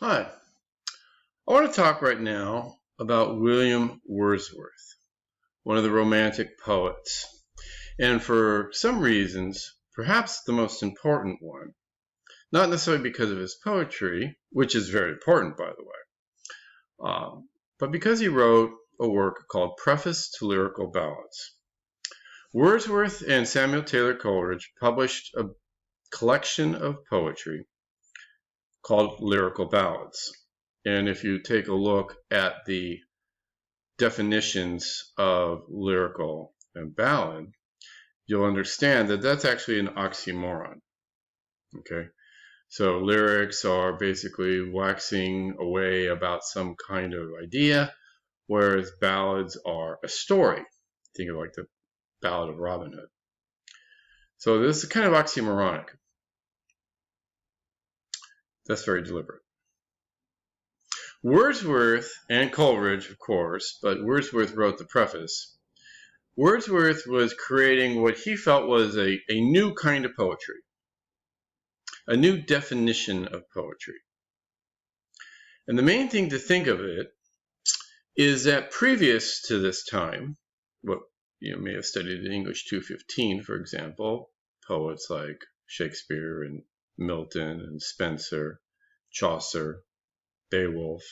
Hi, I want to talk right now about William Wordsworth, one of the Romantic poets, and for some reasons, perhaps the most important one, not necessarily because of his poetry, which is very important, by the way, but because he wrote a work called Preface to Lyrical Ballads. Wordsworth and Samuel Taylor Coleridge published a collection of poetry called Lyrical Ballads. And if you take a look at the definitions of lyrical and ballad, you'll understand that that's actually an oxymoron. Okay, so lyrics are basically waxing away about some kind of idea, whereas ballads are a story. Think of like the Ballad of Robin Hood. So this is kind of oxymoronic. That's very deliberate. Wordsworth and Coleridge, of course, but Wordsworth wrote the preface. Wordsworth was creating what he felt was a new kind of poetry, a new definition of poetry. And the main thing to think of it is that previous to this time, what you may have studied in English 215, for example, poets like Shakespeare and Milton and Spenser, Chaucer, Beowulf,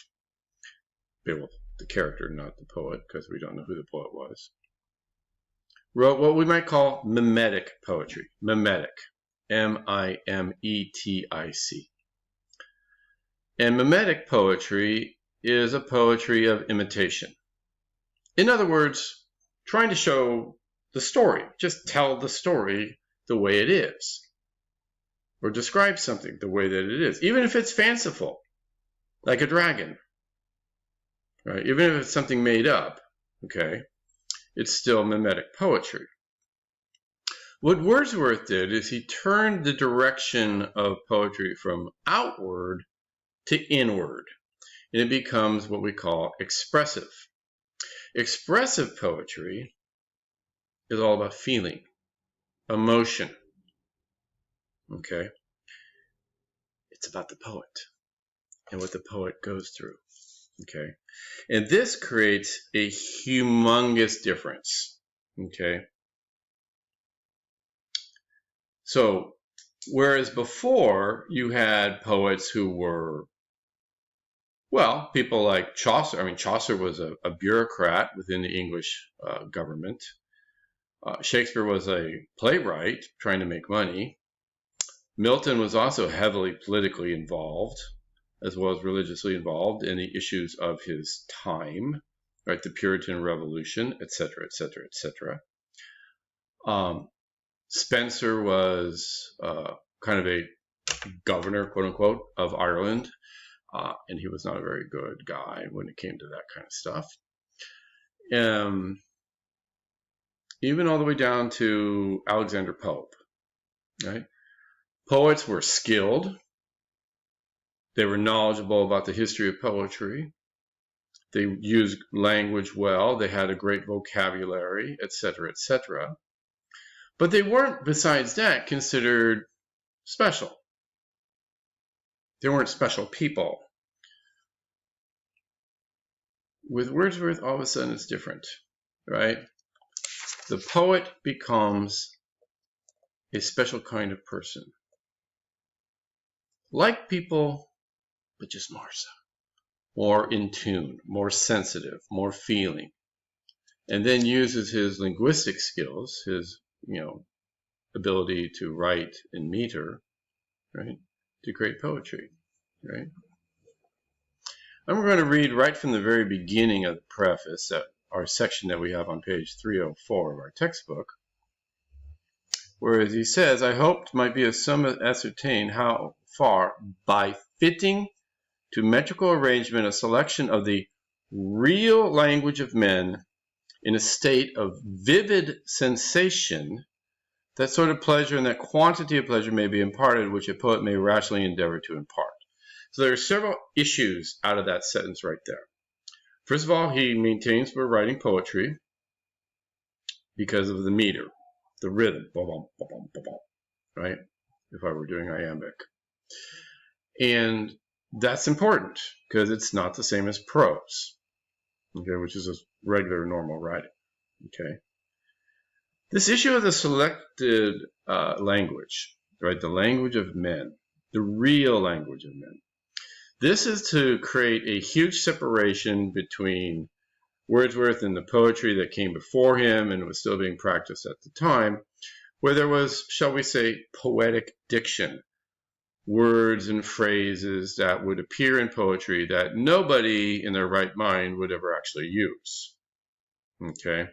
the character, not the poet, because we don't know who the poet was, wrote what we might call mimetic poetry. Mimetic. M-I-M-E-T-I-C. And mimetic poetry is a poetry of imitation. In other words, trying to show the story. Just tell the story the way it is. Or describe something the way that it is. Even if it's fanciful, like a dragon. Right? Even if it's something made up, okay, it's still mimetic poetry. What Wordsworth did is he turned the direction of poetry from outward to inward, and it becomes what we call expressive. Expressive poetry is all about feeling, emotion, okay? It's about the poet and what the poet goes through, okay? And this creates a humongous difference, okay? So, whereas before you had poets who were, well, people like Chaucer. I mean, Chaucer was a bureaucrat within the English government. Shakespeare was a playwright trying to make money. Milton was also heavily politically involved, as well as religiously involved in the issues of his time, right? The Puritan Revolution, etc., etc., etc. Spenser was kind of a governor, quote unquote, of Ireland, and he was not a very good guy when it came to that kind of stuff. Even all the way down to Alexander Pope, right? Poets were skilled. They were knowledgeable about the history of poetry. They used language well. They had a great vocabulary, etc., etc. But they weren't, besides that, considered special. They weren't special people. With Wordsworth, all of a sudden it's different, right? The poet becomes a special kind of person. Like people, but just more so. More in tune, more sensitive, more feeling. And then uses his linguistic skills, his, ability to write in meter, right, to create poetry, right? I'm going to read right from the very beginning of the preface, our section that we have on page 304 of our textbook, whereas he says, I hoped might be of some ascertain how far, by fitting to metrical arrangement a selection of the real language of men in a state of vivid sensation, that sort of pleasure and that quantity of pleasure may be imparted, which a poet may rationally endeavor to impart. So there are several issues out of that sentence right there. First of all, he maintains we're writing poetry because of the meter, the rhythm, right? If I were doing iambic. And That's important because it's not the same as prose, okay, which is a regular normal writing. Okay. This issue of the selected language, right, the language of men, the real language of men, this is to create a huge separation between Wordsworth and the poetry that came before him and was still being practiced at the time, where there was, shall we say, poetic diction, words and phrases that would appear in poetry that nobody in their right mind would ever actually use. Okay?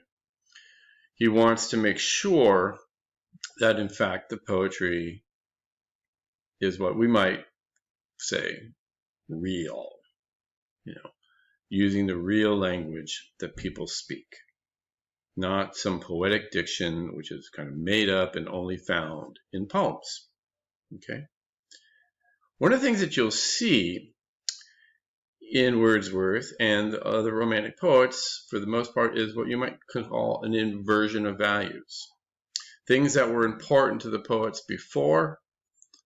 He wants to make sure that, in fact, the poetry is what we might say real, using the real language that people speak, not some poetic diction which is kind of made up and only found in poems. Okay? One of the things that you'll see in Wordsworth and the other Romantic poets, for the most part, is what you might call an inversion of values. Things that were important to the poets before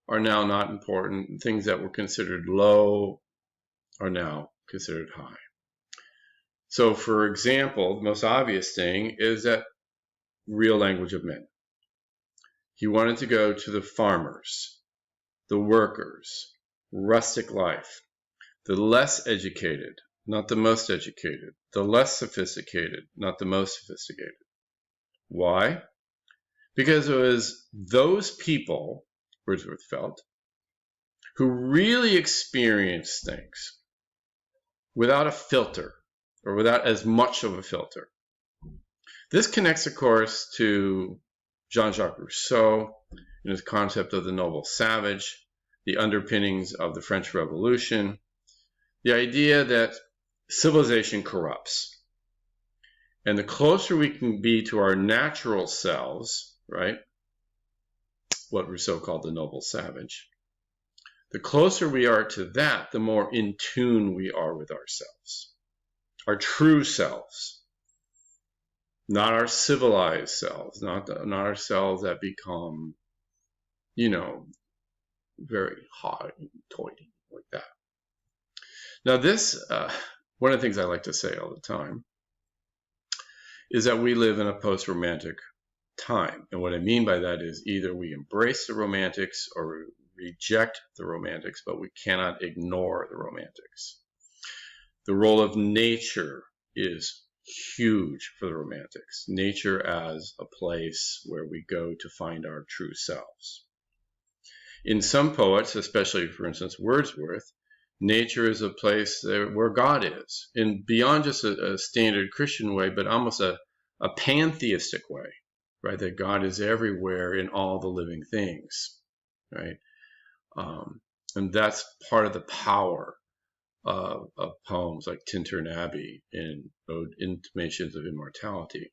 are now not important. Things that were considered low are now considered high. So, for example, the most obvious thing is that real language of men. He wanted to go to the farmers, the workers, rustic life, the less educated, not the most educated, the less sophisticated, not the most sophisticated. Why? Because it was those people, Wordsworth felt, who really experienced things without a filter, or without as much of a filter. This connects, of course, to Jean-Jacques Rousseau and his concept of the noble savage, the underpinnings of the French Revolution, the idea that civilization corrupts. And the closer we can be to our natural selves, right, what Rousseau called the noble savage, the closer we are to that, the more in tune we are with ourselves, our true selves, not our civilized selves, not our selves that become, very hot and toity like that. Now this, one of the things I like to say all the time is that we live in a post-romantic time. And what I mean by that is either we embrace the romantics or reject the romantics, but we cannot ignore the romantics. The role of nature is huge for the romantics. Nature as a place where we go to find our true selves. In some poets, especially, for instance, Wordsworth, nature is a place where God is, and beyond just a standard Christian way, but almost a pantheistic way, right? That God is everywhere in all the living things, right? And that's part of the power of poems like Tintern Abbey and Intimations of Immortality,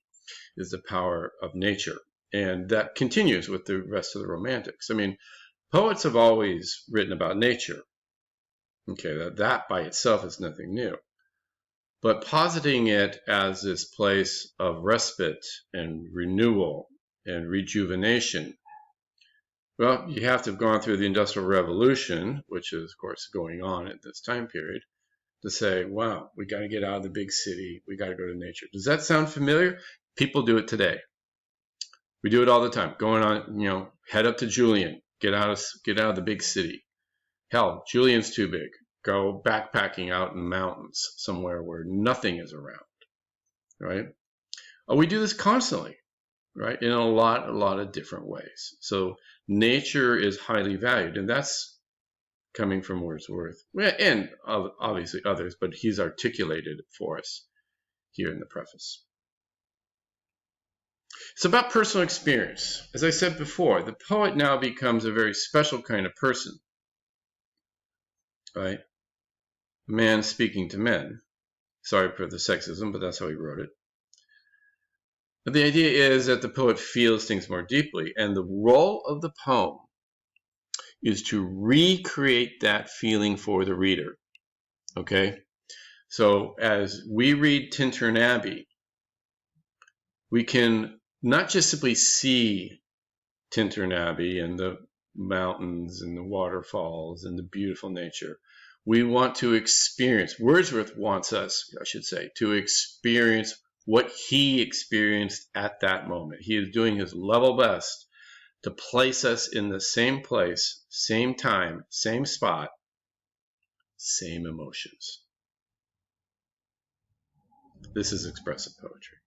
is the power of nature. And that continues with the rest of the Romantics. I mean, poets have always written about nature. Okay, that by itself is nothing new. But positing it as this place of respite and renewal and rejuvenation, well, you have to have gone through the Industrial Revolution, which is, of course, going on at this time period, to say, wow, we got to get out of the big city. We got to go to nature. Does that sound familiar? People do it today. We do it all the time. Going on, head up to Julian. Get out of the big city. Hell, Julian's too big. Go backpacking out in the mountains somewhere where nothing is around, right? We do this constantly, right? In a lot of different ways. So nature is highly valued, and that's coming from Wordsworth, and obviously others, but he's articulated it for us here in the preface. It's about personal experience. As I said before, the poet now becomes a very special kind of person, right? Man speaking to men. Sorry for the sexism, but that's how he wrote it. But the idea is that the poet feels things more deeply, and the role of the poem is to recreate that feeling for the reader. Okay? So as we read Tintern Abbey, we can not just simply see Tintern Abbey and the mountains and the waterfalls and the beautiful nature. We want to experience, Wordsworth wants us, I should say, to experience what he experienced at that moment. He is doing his level best to place us in the same place, same time, same spot, same emotions. This is expressive poetry.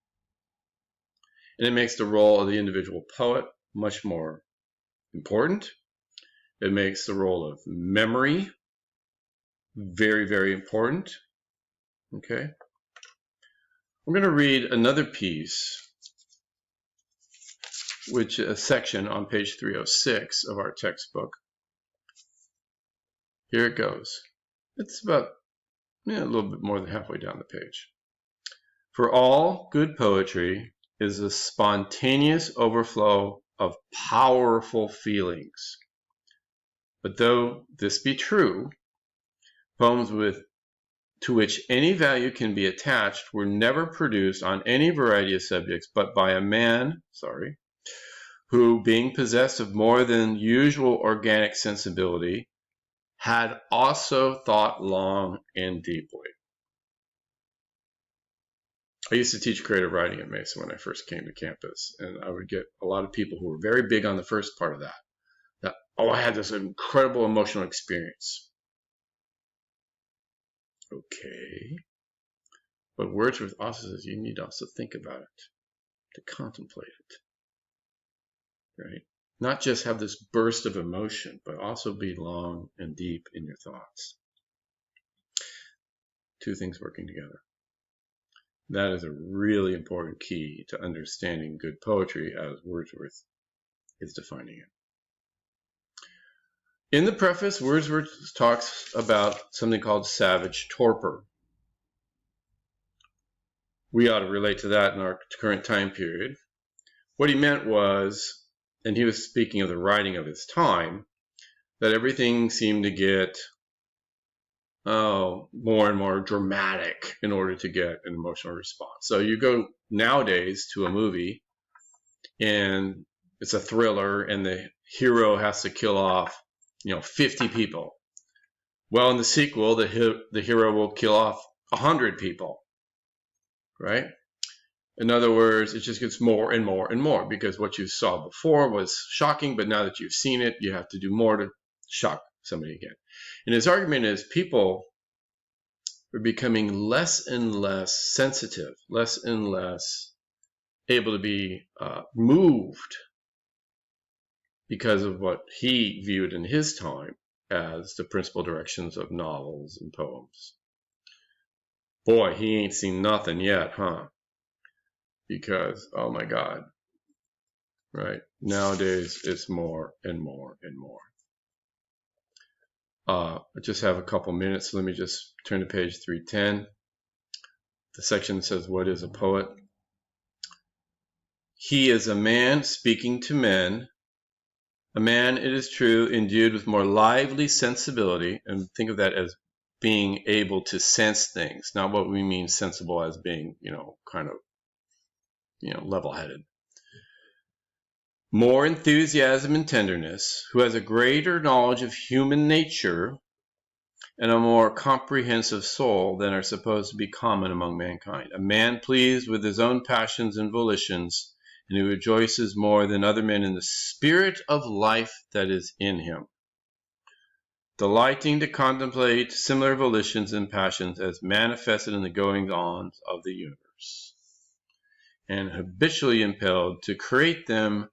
And it makes the role of the individual poet much more important. It makes the role of memory very, very important. Okay. I'm going to read another piece, which is a section on page 306 of our textbook. Here it goes. It's about a little bit more than halfway down the page. For all good poetry is a spontaneous overflow of powerful feelings. But though this be true, poems to which any value can be attached were never produced on any variety of subjects, but by a man, who, being possessed of more than usual organic sensibility, had also thought long and deeply. I used to teach creative writing at Mesa when I first came to campus, and I would get a lot of people who were very big on the first part of that, I had this incredible emotional experience. Okay. But Wordsworth also says you need to also think about it, to contemplate it, right? Not just have this burst of emotion, but also be long and deep in your thoughts. Two things working together. That is a really important key to understanding good poetry as Wordsworth is defining it. In the preface, Wordsworth talks about something called savage torpor. We ought to relate to that in our current time period. What he meant was, and he was speaking of the writing of his time, that everything seemed to get more and more dramatic in order to get an emotional response. So you go nowadays to a movie and it's a thriller and the hero has to kill off 50 people. Well, in the sequel, the hero will kill off 100 people, right? In other words, it just gets more and more and more because what you saw before was shocking, but now that you've seen it, you have to do more to shock somebody again. And his argument is people are becoming less and less sensitive, less and less able to be moved because of what he viewed in his time as the principal directions of novels and poems. Boy, he ain't seen nothing yet, huh? Because, oh my God, right? Nowadays, it's more and more and more. I just have a couple minutes. Let me just turn to page 310. The section says, what is a poet? He is a man speaking to men, a man, it is true, endued with more lively sensibility, and think of that as being able to sense things, not what we mean sensible as being, kind of, level-headed. More enthusiasm and tenderness, who has a greater knowledge of human nature and a more comprehensive soul than are supposed to be common among mankind. A man pleased with his own passions and volitions, and who rejoices more than other men in the spirit of life that is in him, delighting to contemplate similar volitions and passions as manifested in the goings-on of the universe, and habitually impelled to create them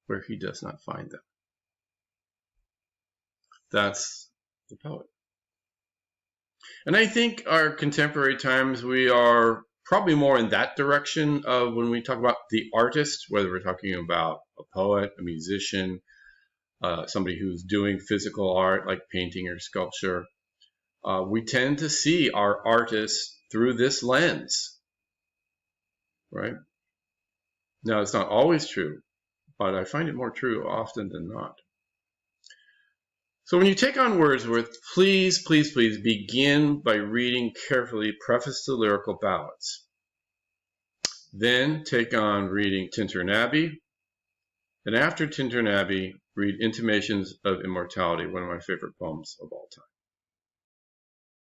where he does not find them. That's the poet. And I think our contemporary times, we are probably more in that direction of when we talk about the artist, whether we're talking about a poet, a musician, somebody who's doing physical art like painting or sculpture. We tend to see our artists through this lens, right? Now, it's not always true, but I find it more true often than not. So when you take on Wordsworth, please, please, please begin by reading carefully Preface to Lyrical Ballads. Then take on reading Tintern Abbey. And after Tintern Abbey, read Intimations of Immortality, one of my favorite poems of all time.